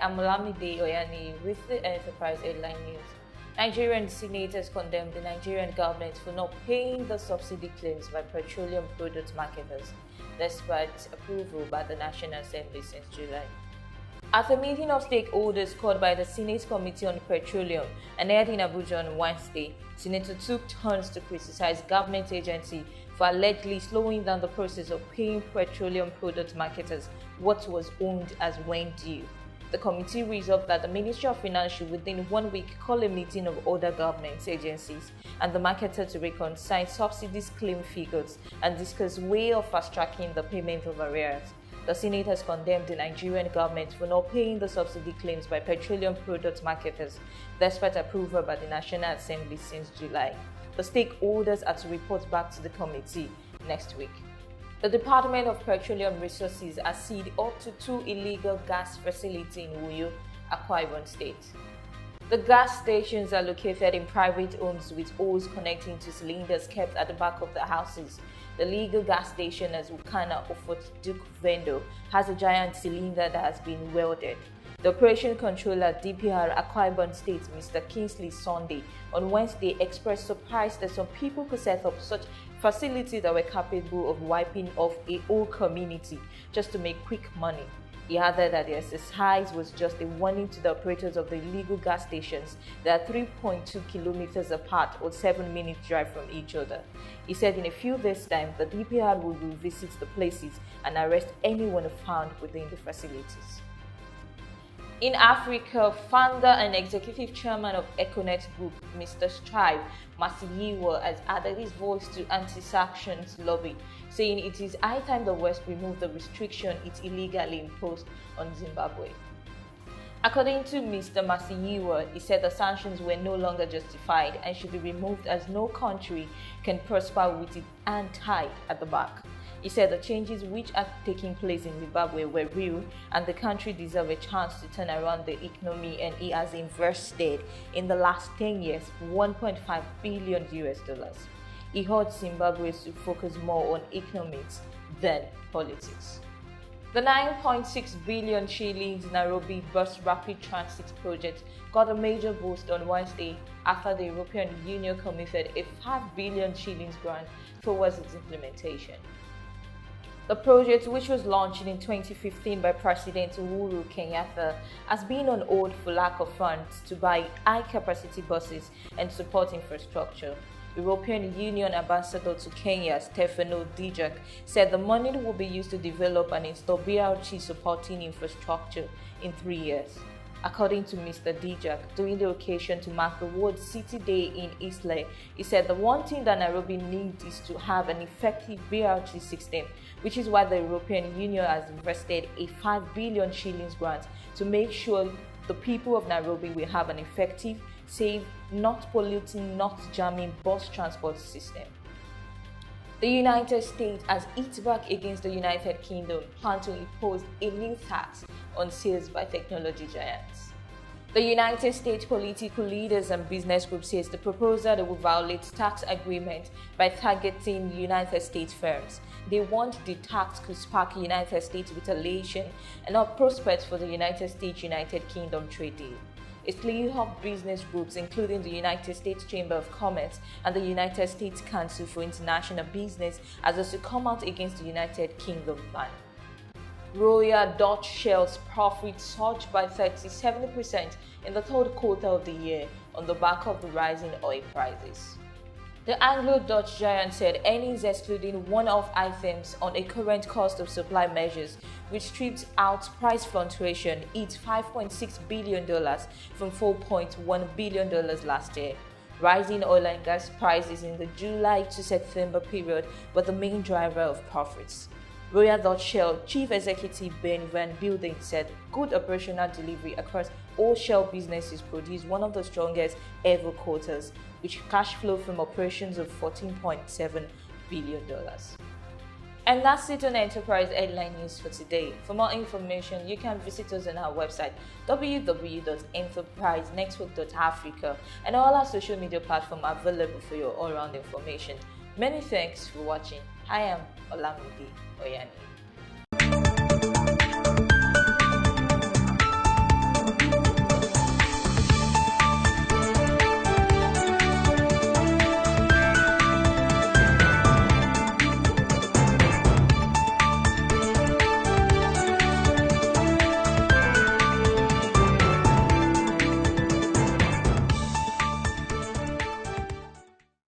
am Olamide Oyani with the Enterprise Headline News. Nigerian senators condemned the Nigerian government for not paying the subsidy claims by petroleum product marketers, despite approval by the National Assembly since July. At a meeting of stakeholders called by the Senate Committee on Petroleum and held in Abuja on Wednesday, senators took turns to criticize government agency for allegedly slowing down the process of paying petroleum product marketers what was owed as when due. The committee resolved that the Ministry of Finance should within 1 week call a meeting of other government agencies and the marketer to reconcile subsidies claim figures and discuss way of fast-tracking the payment of arrears. The Senate has condemned the Nigerian government for not paying the subsidy claims by petroleum product marketers, despite approval by the National Assembly since July. The stakeholders are to report back to the committee next week. The Department of Petroleum Resources has seized up to 2 illegal gas facilities in Uyo, Akwa Ibom State. The gas stations are located in private homes with holes connecting to cylinders kept at the back of the houses. The legal gas station as Wukana Offot-Duk vendor has a giant cylinder that has been welded. The operation controller DPR Akwa Ibom State, Mr. Kingsley-Sundaye, on Wednesday expressed surprise that some people could set up such facilities that were capable of wiping off a whole community just to make quick money. He added that the exercise was just a warning to the operators of the illegal gas stations that are 3.2 kilometers apart or 7-minute drive from each other. He said in a few days' time, the DPR will visit the places and arrest anyone found within the facilities. In Africa, founder and executive chairman of Econet Group, Mr. Strive Masiyiwa, has added his voice to anti-sanctions lobby, saying it is high time the West remove the restriction it illegally imposed on Zimbabwe. According to Mr. Masiyiwa, he said the sanctions were no longer justified and should be removed as no country can prosper with its hand tied at the back. He said the changes which are taking place in Zimbabwe were real and the country deserves a chance to turn around the economy, and he has invested in the last 10 years $1.5 billion. He urged Zimbabweans to focus more on economics than politics. The 9.6 billion shillings Nairobi bus rapid transit project got a major boost on Wednesday after the European Union committed a 5 billion shillings grant towards its implementation. The project, which was launched in 2015 by President Uhuru Kenyatta, has been on hold for lack of funds to buy high-capacity buses and support infrastructure. European Union Ambassador to Kenya, Stefano Dijak, said the money will be used to develop and install BRT supporting infrastructure in 3 years. According to Mr. Dijak, during the occasion to mark the World City Day in Islay, he said the one thing that Nairobi needs is to have an effective BRT system, which is why the European Union has invested a 5 billion shillings grant to make sure the people of Nairobi will have an effective, safe, not polluting, not jamming bus transport system. The United States has hit back against the United Kingdom, plan to impose a new tax on sales by technology giants. The United States political leaders and business groups says the proposal that will violate tax agreement by targeting United States firms. They want the tax could spark United States retaliation and not prospects for the United States-United Kingdom trade deal. A slew of business groups, including the United States Chamber of Commerce and the United States Council for International Business, has also come out against the United Kingdom plan. Royal Dutch Shell's profits surged by 37% in the third quarter of the year on the back of the rising oil prices. The Anglo-Dutch giant said earnings excluding one-off items on a current cost of supply measures, which stripped out price fluctuation, hit $5.6 billion from $4.1 billion last year. Rising oil and gas prices in the July to September period were the main driver of profits. Royal Dutch Shell Chief Executive Ben van Beelden said good operational delivery across all Shell businesses produced one of the strongest ever quarters, with cash flow from operations of $14.7 billion. And that's it on Enterprise Headline News for today. For more information, you can visit us on our website www.enterprisenetwork.africa and all our social media platforms are available for your all-round information. Many thanks for watching. I am Olamide Oyani.